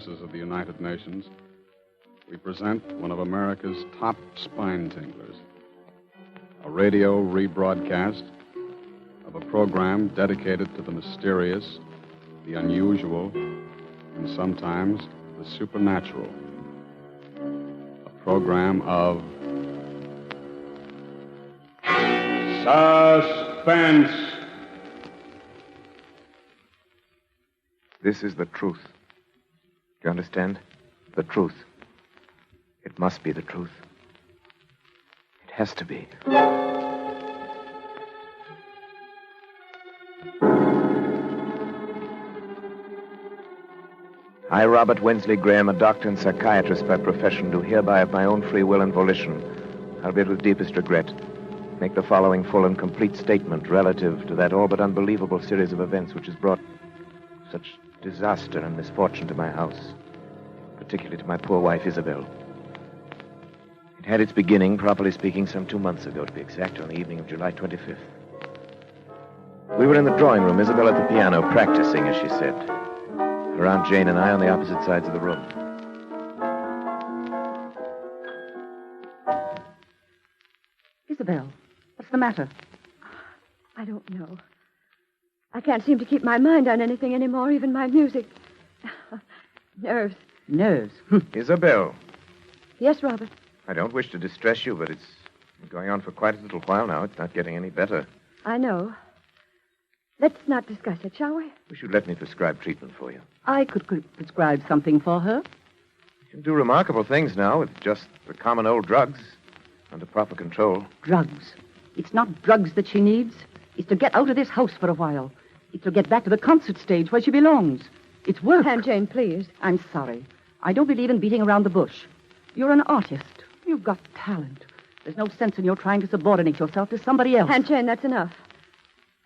Forces of the United Nations, we present one of America's top spine tinglers, a radio rebroadcast of a program dedicated to the mysterious, the unusual, and sometimes the supernatural. A program of Suspense. This is the truth. Do you understand? The truth. It must be the truth. It has to be. I, Robert Wensley Graham, a doctor and psychiatrist by profession, do hereby of my own free will and volition, albeit with deepest regret, make the following full and complete statement relative to that all but unbelievable series of events which has brought such disaster and misfortune to my house, particularly to my poor wife, Isabel. It had its beginning, properly speaking, some 2 months ago, to be exact, on the evening of July 25th. We were in the drawing room, Isabel at the piano, practicing, as she said. Her Aunt Jane and I on the opposite sides of the room. Isabel, what's the matter? I don't know. I can't seem to keep my mind on anything anymore, even my music. Nerves. Nerves. Isabel. Yes, Robert. I don't wish to distress you, but it's been going on for quite a little while now. It's not getting any better. I know. Let's not discuss it, shall we? You should let me prescribe treatment for you. I could prescribe something for her. You can do remarkable things now with just the common old drugs under proper control. Drugs. It's not drugs that she needs. It's to get out of this house for a while. It's to get back to the concert stage where she belongs. It's work. Aunt Jane, please. I'm sorry. I don't believe in beating around the bush. You're an artist. You've got talent. There's no sense in your trying to subordinate yourself to somebody else. Aunt Jane, that's enough.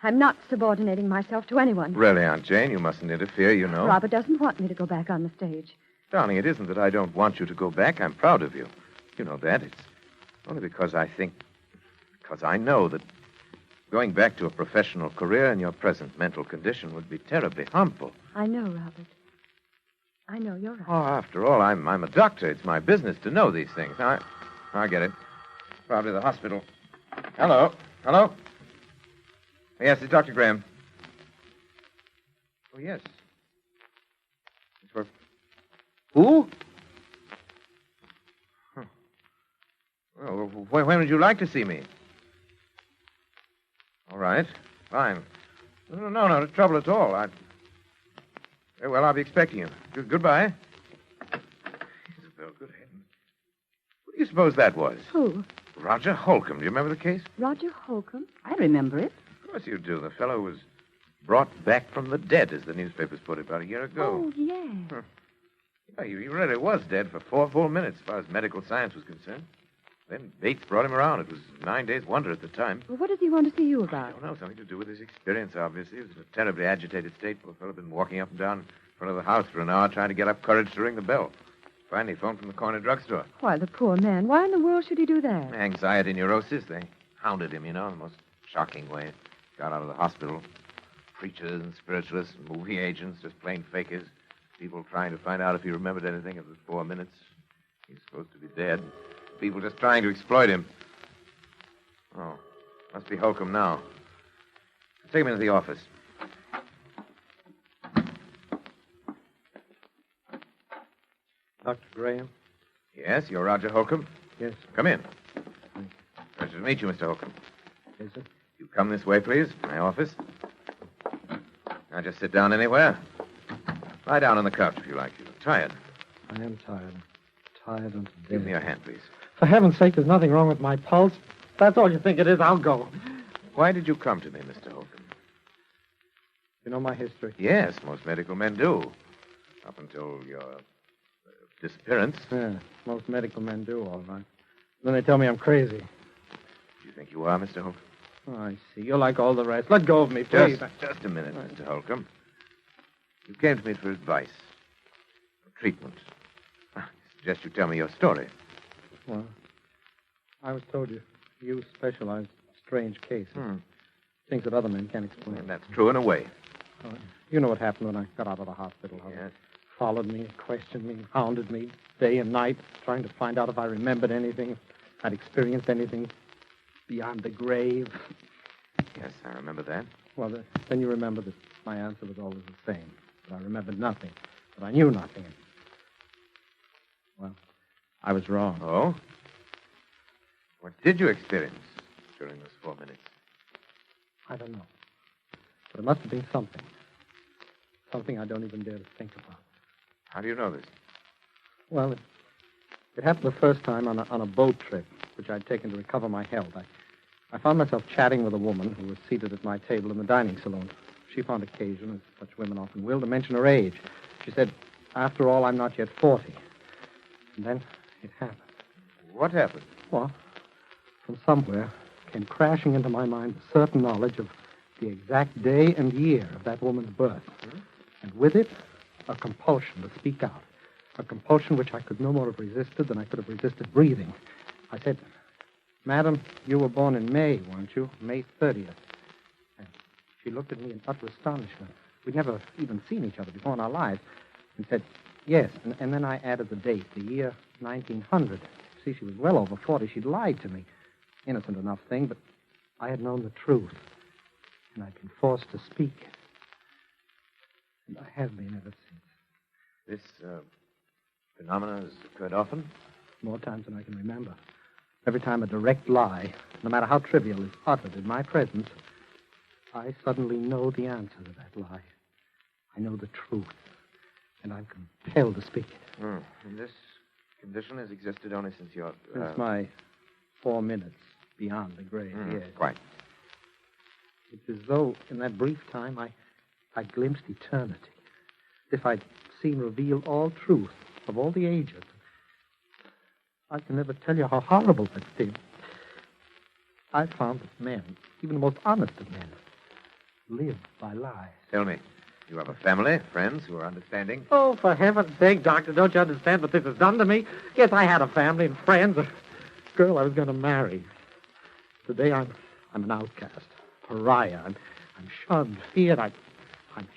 I'm not subordinating myself to anyone. Really, Aunt Jane, you mustn't interfere, you know. Robert doesn't want me to go back on the stage. Darling, it isn't that I don't want you to go back. I'm proud of you. You know that. It's only because I know that going back to a professional career in your present mental condition would be terribly harmful. I know, Robert. I know, you're right. Oh, after all, I'm a doctor. It's my business to know these things. I get it. Probably the hospital. Hello? Yes, it's Dr. Graham. Oh, yes. It's for... Who? Huh. Well, when would you like to see me? All right. Fine. No trouble at all. Very well, I'll be expecting you. Goodbye. Isabel, good heavens. Who do you suppose that was? Who? Roger Holcomb. Do you remember the case? Roger Holcomb? I remember it. Of course you do. The fellow was brought back from the dead, as the newspapers put it, about a year ago. Oh, yeah. Huh. Yeah, he really was dead for 4 full minutes, as far as medical science was concerned. Then Bates brought him around. It was 9 days' wonder at the time. Well, what does he want to see you I about? don't know. Something to do with his experience, obviously. He was in a terribly agitated state. Poor fellow had been walking up and down in front of the house for an hour trying to get up courage to ring the bell. Finally phoned from the corner drugstore. Why, the poor man. Why in the world should he do that? Anxiety neurosis. They hounded him, in the most shocking way. Got out of the hospital. Preachers and spiritualists and movie agents, just plain fakers. People trying to find out if he remembered anything of the 4 minutes. He's supposed to be dead. People just trying to exploit him. Oh, must be Holcomb now. Take him into the office. Dr. Graham? Yes, you're Roger Holcomb? Yes. Come in. Pleasure to meet you, Mr. Holcomb. Is it? You come this way, please. My office. Now just sit down anywhere. Lie down on the couch if you like. You're tired. I am tired. Tired unto death. Give me your hand, please. For heaven's sake, there's nothing wrong with my pulse. If that's all you think it is, I'll go. Why did you come to me, Mr. Holcomb? You know my history? Yes, most medical men do. Up until your disappearance. Yeah, most medical men do, all right. Then they tell me I'm crazy. Do you think you are, Mr. Holcomb? Oh, I see. You're like all the rest. Let go of me, please. Just a minute, Mr. Holcomb. You came to me for advice. For treatment. I suggest you tell me your story. Well, I was told you specialize in strange cases. Things that other men can't explain. And that's true in a way. You know what happened when I got out of the hospital. Yes. followed me, questioned me, hounded me day and night, trying to find out if I remembered anything, if I'd experienced anything beyond the grave. Yes, I remember that. Well, then you remember that my answer was always the same. That I remembered nothing. That I knew nothing. Well, I was wrong. Oh? What did you experience during those 4 minutes? I don't know. But it must have been something. Something I don't even dare to think about. How do you know this? Well, it happened the first time on a boat trip, which I'd taken to recover my health. I found myself chatting with a woman who was seated at my table in the dining saloon. She found occasion, as such women often will, to mention her age. She said, after all, I'm not yet 40. And then it happened. What happened? Well, from somewhere came crashing into my mind a certain knowledge of the exact day and year of that woman's birth. And with it, a compulsion to speak out. A compulsion which I could no more have resisted than I could have resisted breathing. I said, Madam, you were born in May, weren't you? May 30th. And she looked at me in utter astonishment. We'd never even seen each other before in our lives. And said, yes. And then I added the date, the year 1900. See, she was well over 40. She'd lied to me. Innocent enough thing, but I had known the truth. And I'd been forced to speak. And I have been ever since. This phenomenon has occurred often? More times than I can remember. Every time a direct lie, no matter how trivial, is uttered in my presence, I suddenly know the answer to that lie. I know the truth. And I'm compelled to speak it. And this condition has existed only since your... Since my 4 minutes beyond the grave, yes. Quite. It's as though, in that brief time, I glimpsed eternity. As if I'd seen revealed all truth of all the ages. I can never tell you how horrible that seems. I found that men, even the most honest of men, live by lies. Tell me, you have a family, friends who are understanding? Oh, for heaven's sake, Doctor, don't you understand what this has done to me? Yes, I had a family and friends, a girl I was going to marry. Today I'm an outcast, pariah. I'm shunned, feared. I'm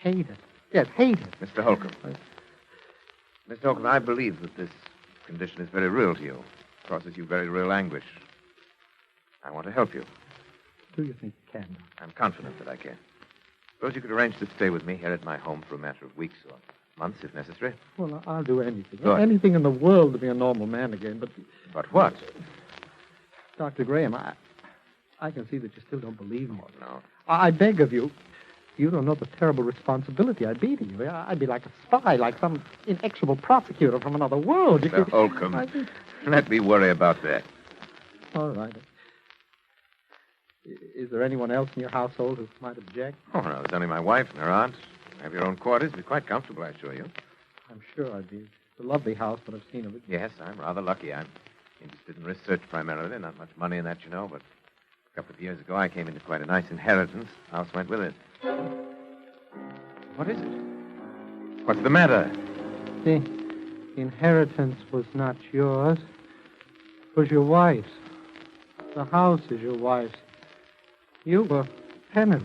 hated. Yes, hated. Mr. Holcomb. Mr. Holcomb, I believe that this condition is very real to you. Causes you very real anguish. I want to help you. Do you think you can? I'm confident that I can. Suppose you could arrange to stay with me here at my home for a matter of weeks or months, if necessary. Well, I'll do anything. Good. Anything in the world to be a normal man again, but... But what? Dr. Graham, I can see that you still don't believe me. Oh, no. I beg of you. You don't know the terrible responsibility I'd be to you. I'd be like a spy, like some inexorable prosecutor from another world. Mr. Holcomb, let me worry about that. All right. Is there anyone else in your household who might object? Oh, no, there's only my wife and her aunt. You have your own quarters. Be quite comfortable, I assure you. I'm sure I'd be. It's a lovely house, but I've seen of it. Yes, I'm rather lucky. I'm interested in research primarily. Not much money in that, you know, but a couple of years ago I came into quite a nice inheritance. House went with it. What is it? What's the matter? The inheritance was not yours. It was your wife's. The house is your wife's. You were penniless.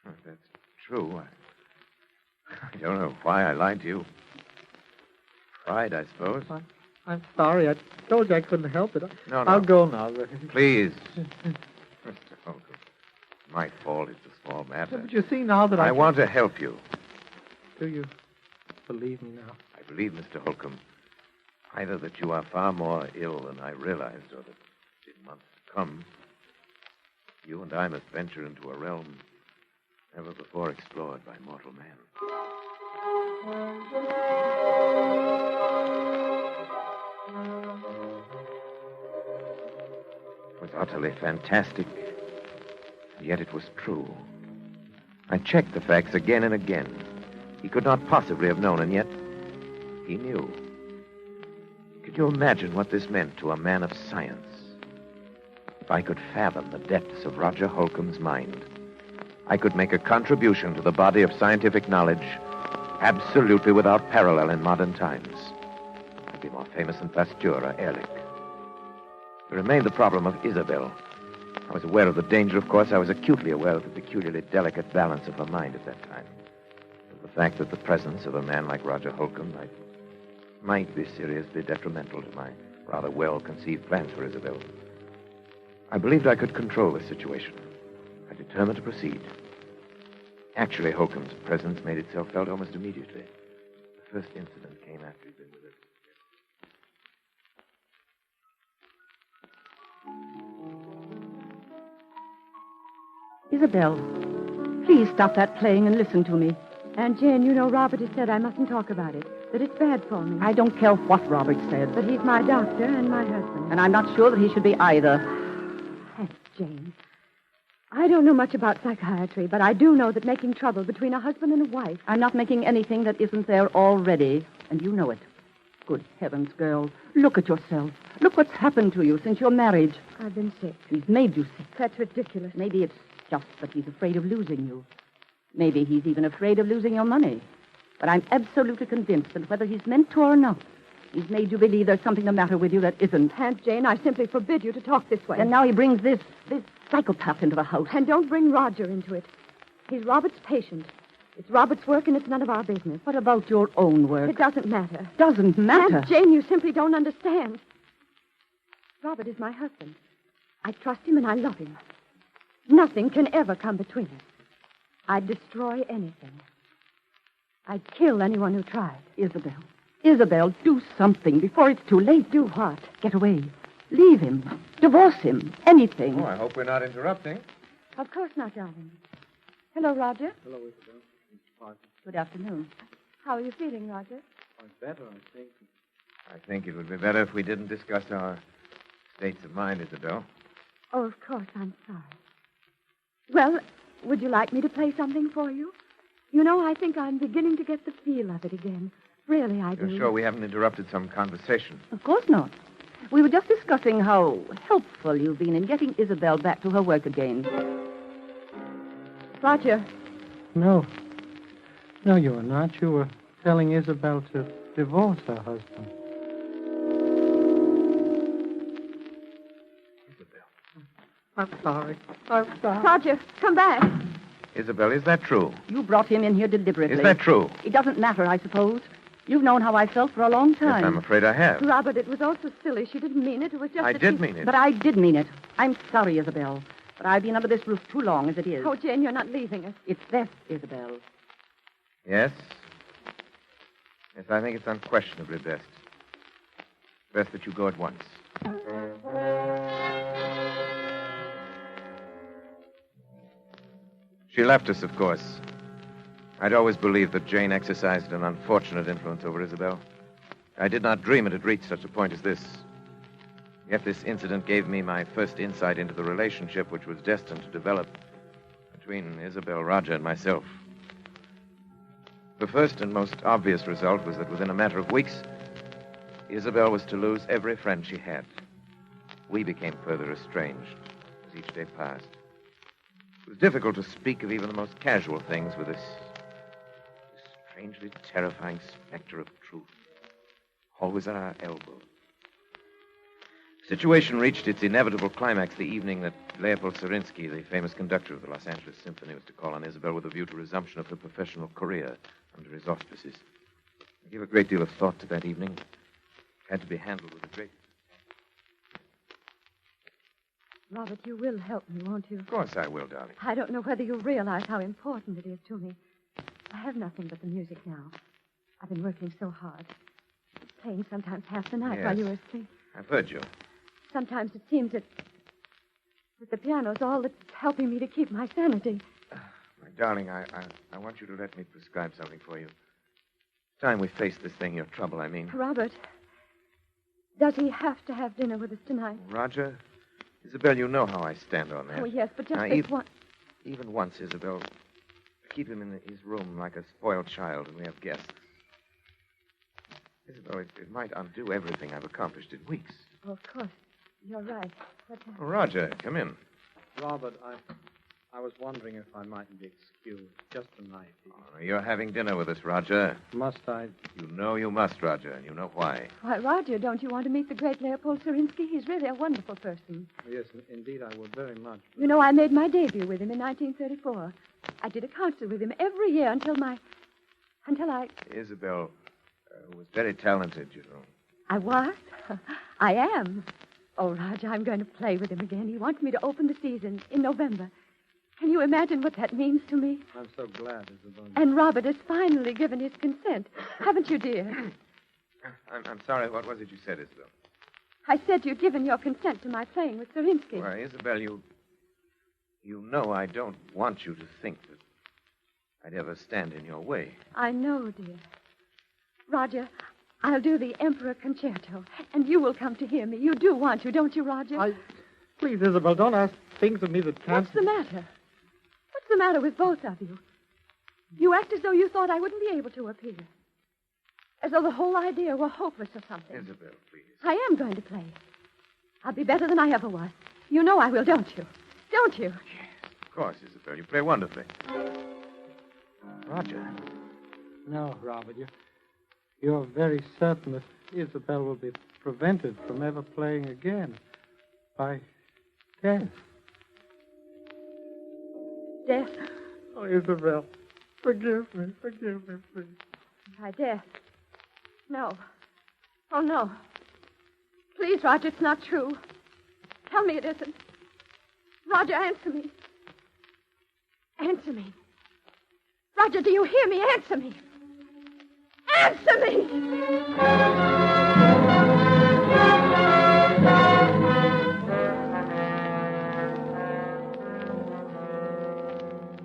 Oh, that's true. I don't know why I lied to you. Pride, I suppose. I'm sorry. I told you I couldn't help it. No. I'll go now. Please. Mr. Holcomb, my fault. It's a small matter. But you see now that I want to help you. Do you believe me now? I believe, Mr. Holcomb, either that you are far more ill than I realized, or that in months to come, you and I must venture into a realm never before explored by mortal man. It was utterly fantastic, and yet it was true. I checked the facts again and again. He could not possibly have known, and yet he knew. Could you imagine what this meant to a man of science? If I could fathom the depths of Roger Holcomb's mind, I could make a contribution to the body of scientific knowledge absolutely without parallel in modern times. I'd be more famous than Pasteur or Ehrlich. There remained the problem of Isabel. I was aware of the danger, of course. I was acutely aware of the peculiarly delicate balance of her mind at that time. Of the fact that the presence of a man like Roger Holcomb might be seriously detrimental to my rather well-conceived plans for Isabel. I believed I could control the situation. I determined to proceed. Actually, Holcomb's presence made itself felt almost immediately. The first incident came after he'd been with us. Isabel, please stop that playing and listen to me. Aunt Jane, you know Robert has said I mustn't talk about it, that it's bad for me. I don't care what Robert said. But he's my doctor and my husband. And I'm not sure that he should be either. Aunt Jane, I don't know much about psychiatry, but I do know that making trouble between a husband and a wife... I'm not making anything that isn't there already, and you know it. Good heavens, girl. Look at yourself. Look what's happened to you since your marriage. I've been sick. He's made you sick. That's ridiculous. Maybe it's just that he's afraid of losing you. Maybe he's even afraid of losing your money. But I'm absolutely convinced that whether he's meant to or not, he's made you believe there's something the matter with you that isn't. Aunt Jane, I simply forbid you to talk this way. And now he brings this psychopath into the house. And don't bring Roger into it. He's Robert's patient. It's Robert's work, and it's none of our business. What about your own work? It doesn't matter. Doesn't matter? Aunt Jane, you simply don't understand. Robert is my husband. I trust him and I love him. Nothing can ever come between us. I'd destroy anything. I'd kill anyone who tried. Isabel, do something before it's too late. Do what? Get away. Leave him. Divorce him. Anything. Oh, I hope we're not interrupting. Of course not, darling. Hello, Roger. Hello, Isabel. Good afternoon. How are you feeling, Roger? I'm better, I think. I think it would be better if we didn't discuss our states of mind, Isabel. Oh, of course, I'm sorry. Well, would you like me to play something for you? You know, I think I'm beginning to get the feel of it again. Really, I do. You're sure we haven't interrupted some conversation? Of course not. We were just discussing how helpful you've been in getting Isabel back to her work again. Roger. No. No, you were not. You were telling Isabel to divorce her husband. I'm sorry. Roger, come back. Isabel, is that true? You brought him in here deliberately. Is that true? It doesn't matter, I suppose. You've known how I felt for a long time. Yes, I'm afraid I have. Robert, it was all so silly. She didn't mean it. It was just I that did she... mean it. But I did mean it. I'm sorry, Isabel. But I've been under this roof too long as it is. Oh, Jane, you're not leaving us. It's best, Isabel. Yes? Yes, I think it's unquestionably best. Best that you go at once. She left us, of course. I'd always believed that Jane exercised an unfortunate influence over Isabel. I did not dream it had reached such a point as this. Yet this incident gave me my first insight into the relationship which was destined to develop between Isabel, Roger, and myself. The first and most obvious result was that within a matter of weeks, Isabel was to lose every friend she had. We became further estranged as each day passed. It was difficult to speak of even the most casual things with this strangely terrifying specter of truth, always at our elbow. The situation reached its inevitable climax the evening that Leopold Sarinsky, the famous conductor of the Los Angeles Symphony, was to call on Isabel with a view to resumption of her professional career under his auspices. I gave a great deal of thought to that evening. It had to be handled with a great... Robert, you will help me, won't you? Of course I will, darling. I don't know whether you realize how important it is to me. I have nothing but the music now. I've been working so hard. Playing sometimes half the night Yes. while you were asleep. I've heard you. Sometimes it seems that the piano's all that's helping me to keep my sanity. My darling, I want you to let me prescribe something for you. It's time we face this thing, your trouble, I mean. Robert, does he have to have dinner with us tonight? Roger? Isabel, you know how I stand on that. Oh, yes, but just Now, this one. Even once, Isabel, keep him in his room like a spoiled child when we have guests. Isabel, it might undo everything I've accomplished in weeks. Oh, of course. You're right. But, Oh, Roger, come in. Robert, I was wondering if I mightn't be excused just tonight. Oh, you're having dinner with us, Roger. Must I? You know you must, Roger, and you know why. Why, Roger, don't you want to meet the great Leopold Surinsky? He's really a wonderful person. Yes, indeed, I would very much. You know, I made my debut with him in 1934. I did a concert with him every year until I... Isabel was very talented, you know. I was? I am. Oh, Roger, I'm going to play with him again. He wants me to open the season in November. Can you imagine what that means to me? I'm so glad, Isabel. And Robert has finally given his consent. Haven't you, dear? I'm sorry. What was it you said, Isabel? I said you'd given your consent to my playing with Surinsky. Why, Isabel, you know I don't want you to think that I'd ever stand in your way. I know, dear. Roger, I'll do the Emperor Concerto, and you will come to hear me. You do want to, don't you, Roger? Please, Isabel, don't ask things of me that can't... What's the matter? What's the matter with both of you? You act as though you thought I wouldn't be able to appear. As though the whole idea were hopeless or something. Isabel, please. I am going to play. I'll be better than I ever was. You know I will, don't you? Don't you? Yes, of course, Isabel. You play wonderfully. Roger. No, Robert, you're very certain that Isabel will be prevented from ever playing again by death. Death? Oh, Isabel, forgive me, please. By death? No. Oh, no. Please, Roger, it's not true. Tell me it isn't. Roger, answer me. Answer me. Roger, do you hear me? Answer me. Answer me!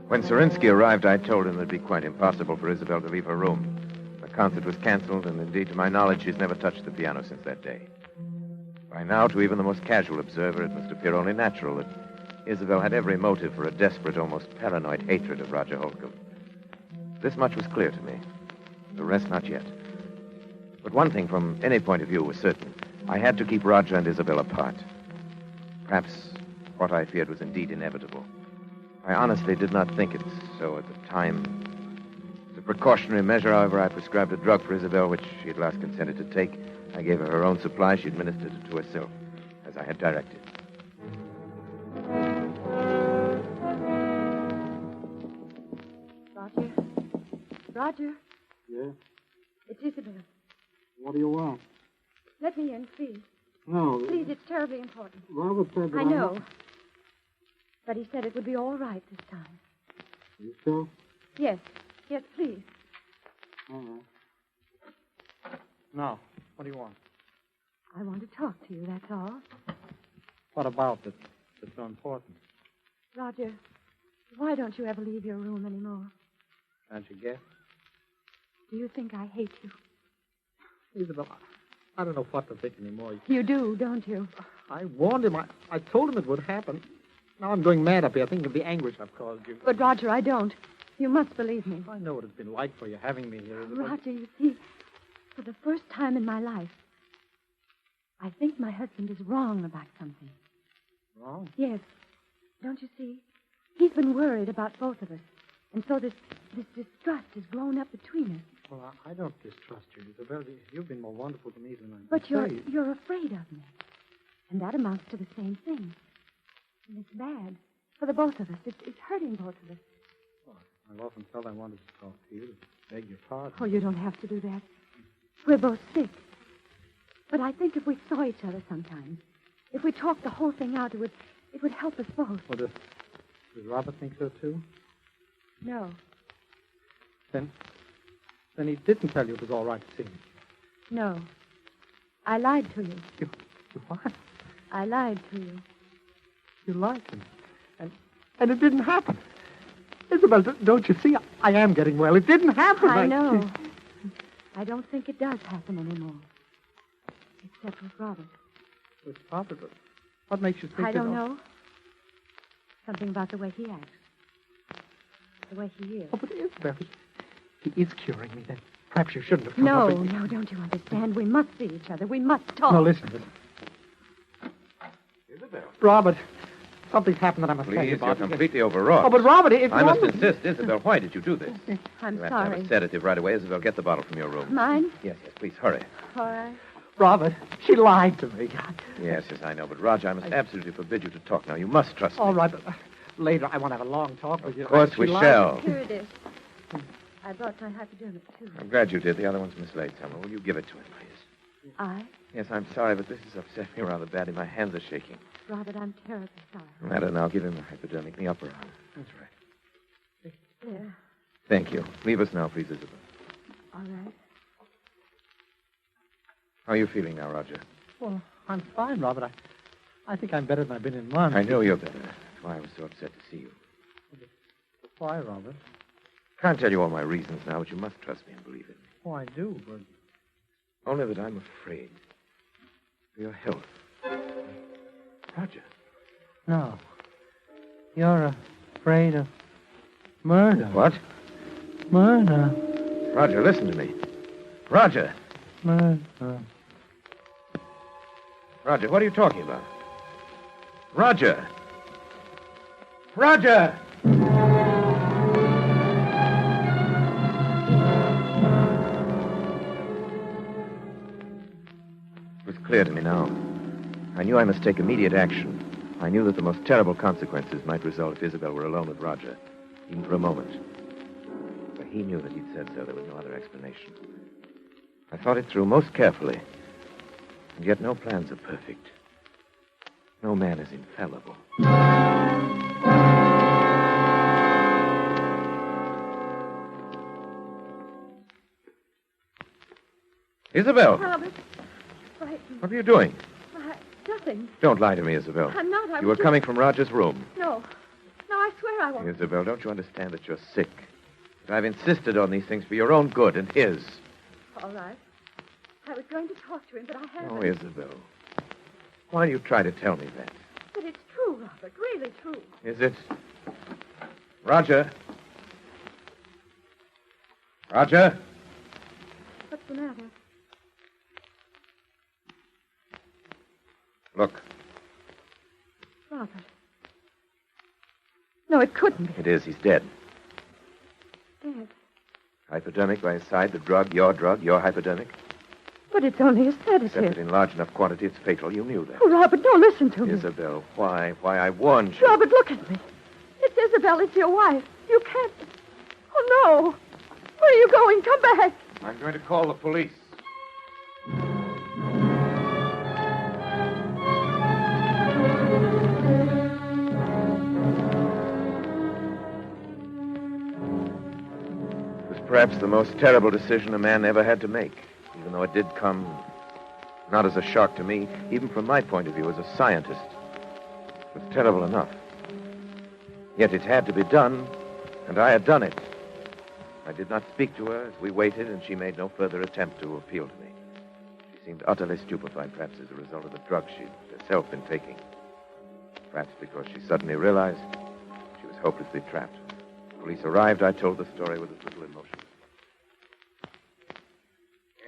When Surinsky arrived, I told him it'd be quite impossible for Isabel to leave her room. The concert was canceled, and indeed, to my knowledge, she's never touched the piano since that day. By now, to even the most casual observer, it must appear only natural that Isabel had every motive for a desperate, almost paranoid hatred of Roger Holcomb. This much was clear to me. The rest, not yet. But one thing, from any point of view, was certain. I had to keep Roger and Isabel apart. Perhaps what I feared was indeed inevitable. I honestly did not think it so at the time. As a precautionary measure, however, I prescribed a drug for Isabel, which she at last consented to take. I gave her her own supply. She administered it to herself, as I had directed. Roger? Roger? Yeah? It's Isabel. What do you want? Let me in, please. No. Please, it's terribly important. Robert said that I know. But he said it would be all right this time. You sure? Yes. Yes, please. All right. Now, what do you want? I want to talk to you, that's all. What about it that's so important? Roger, why don't you ever leave your room anymore? Can't you guess? Do you think I hate you? Isabel, I don't know what to think anymore. You do, don't you? I warned him. I told him it would happen. Now I'm going mad up here thinking of the anguish I've caused you. But, Roger, I don't. You must believe me. I know what it's been like for you having me here, Isabel. Roger, you see, for the first time in my life, I think my husband is wrong about something. Wrong? Yes. Don't you see? He's been worried about both of us. And so this distrust has grown up between us. Well, I don't distrust you, Isabel. You've been more wonderful to me than I But you're say. you're afraid of me. And that amounts to the same thing. And it's bad. For the both of us. It's hurting both of us. Well, I've often felt I wanted to talk to you, to beg your pardon. Oh, you don't have to do that. We're both sick. But I think if we saw each other sometimes, if we talked the whole thing out, it would help us both. Well, does Robert think so, too? No. Then he didn't tell you it was all right to see me. No. I lied to you. You what? I lied to you. You liked him. And it didn't happen. Isabel, don't you see? I am getting well. It didn't happen. I know. I don't think it does happen anymore. Except with Robert. With Robert? What makes you think I don't know. Something about the way he acts. The way he is. Oh, but Isabel, he is curing me. Then perhaps you shouldn't have come No, up with... no, don't you understand? We must see each other. We must talk. No, listen. Isabel. Robert, something's happened that I must tell you Please, about. you're completely overwrought. Oh, but Robert, if I you must want- insist. Isabel, why did you do this? I'm You have to have sorry. a sedative right away. Isabel, get the bottle from your room. Mine? Yes, please, hurry. All right. Robert, she lied to me. Yes, I know. But, Roger, I must absolutely forbid you to talk now. You must trust me. All right, but later I want to have a long talk with you. Of course we She lied. shall. Here it is. I brought my hypodermic, too. I'm glad you did. The other one's mislaid somewhere. Will you give it to him, please? I? Yes, I'm sorry, but this has upset me rather badly. My hands are shaking. Robert, I'm terribly sorry. No matter now. Give him the hypodermic in the upper arm. That's right. There. Thank you. Leave us now, please, Isabel. All right. How are you feeling now, Roger? Well, I'm fine, Robert. I think I'm better than I've been in months. I know you're better. That's why I was so upset to see you. Why, Robert? Can't tell you all my reasons now, but you must trust me and believe in me. Oh, I do, but... Only that I'm afraid for your health. Roger. No. You're afraid of murder. What? Murder. Roger, listen to me. Roger. Murder. Roger, what are you talking about? Roger. Roger! It was clear to me now. I knew I must take immediate action. I knew that the most terrible consequences might result if Isabel were alone with Roger, even for a moment. But he knew that he'd said so. There was no other explanation. I thought it through most carefully. And yet no plans are perfect. No man is infallible. Isabel! Robert, frightened. What are you doing? Nothing. Don't lie to me, Isabel. I'm not. I You was were coming from Roger's room. No. No, I swear I won't. Isabel, don't you understand that you're sick? That I've insisted on these things for your own good and his. All right. I was going to talk to him, but I haven't. Oh, Isabel. Why do you try to tell me that? But it's true, Robert. Really true. Is it? Roger? Roger? What's the matter? Look, Robert. No, it couldn't be. it is. He's dead. Dead. Hypodermic by his side, the drug, your hypodermic. But it's only a Except that sedative. in large enough quantity, it's fatal. You knew that. Oh, Robert, don't listen to me. Isabel, why? Why, I warned you. Robert, look at me. It's Isabel. It's your wife. You can't. Oh, no. Where are you going? Come back. I'm going to call the police. It was perhaps the most terrible decision a man ever had to make, even though it did come not as a shock to me, even from my point of view as a scientist. It was terrible enough. Yet it had to be done, and I had done it. I did not speak to her as we waited, and she made no further attempt to appeal to me. She seemed utterly stupefied, perhaps as a result of the drugs she'd herself been taking. Perhaps because she suddenly realized she was hopelessly trapped. Police arrived, I told the story with as little emotion.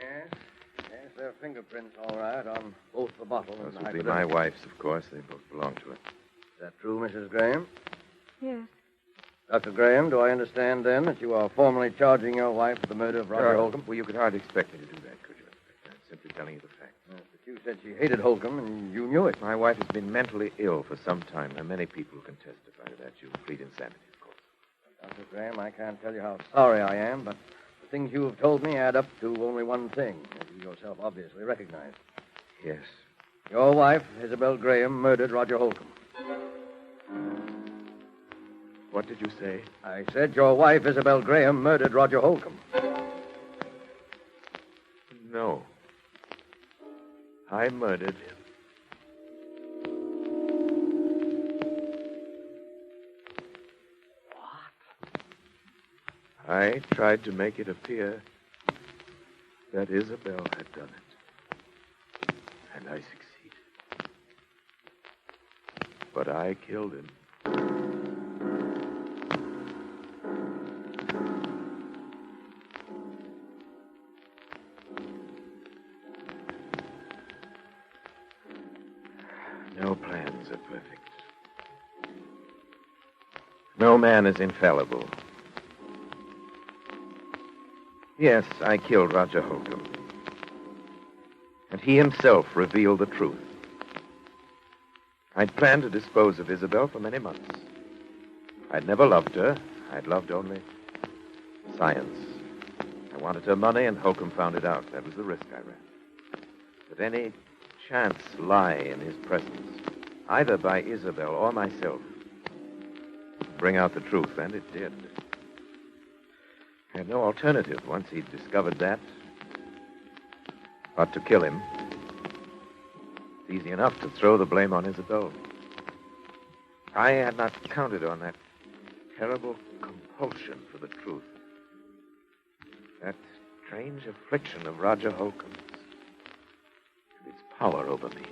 Yes, there are fingerprints all right on both the bottle and Those the would be hypodermic. my wife's, of course. They both belong to her. Is that true, Mrs. Graham? Yes. Dr. Graham, do I understand then that you are formally charging your wife with the murder of Roger Holcomb? Well, you could hardly expect me to do that, could you? I'm simply telling you the facts. Yes, but you said she hated Holcomb, and you knew it. My wife has been mentally ill for some time. There are many people who can testify to that. You plead insanity, of course. Dr. Graham, I can't tell you how sorry I am, but the things you have told me add up to only one thing, as you yourself obviously recognize. Yes. Your wife, Isabel Graham, murdered Roger Holcomb. What did you say? I said your wife, Isabel Graham, murdered Roger Holcomb. No. I murdered him. What? I tried to make it appear that Isabel had done it. And I succeeded. But I killed him. No plans are perfect. No man is infallible. Yes, I killed Roger Holcomb. And he himself revealed the truth. I'd planned to dispose of Isabel for many months. I'd never loved her. I'd loved only science. I wanted her money, and Holcomb found it out. That was the risk I ran. But any chance lie in his presence, either by Isabel or myself, bring out the truth, and it did. I had no alternative once he'd discovered that but to kill him. It's easy enough to throw the blame on Isabel. I had not counted on that terrible compulsion for the truth. That strange affliction of Roger Holcomb's and its power over me.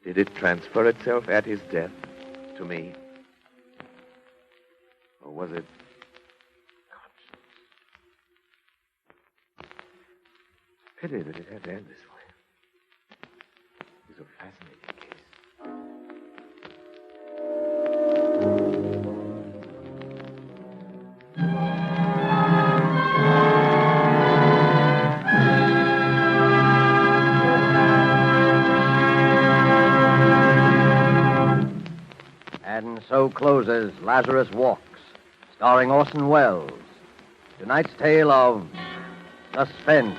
Did it transfer itself at his death to me? Or was it conscience? Pity that it had to end this way. It was a fascinating case. And so closes Lazarus Walks, starring Orson Welles. Tonight's tale of Suspense.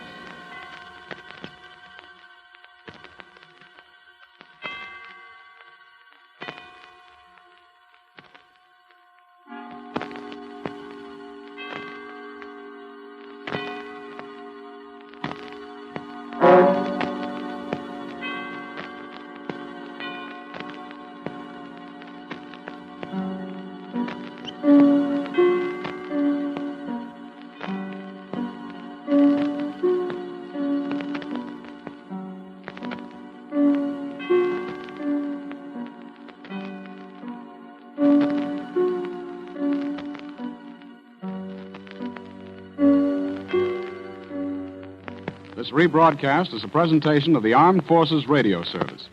This rebroadcast is a presentation of the Armed Forces Radio Service.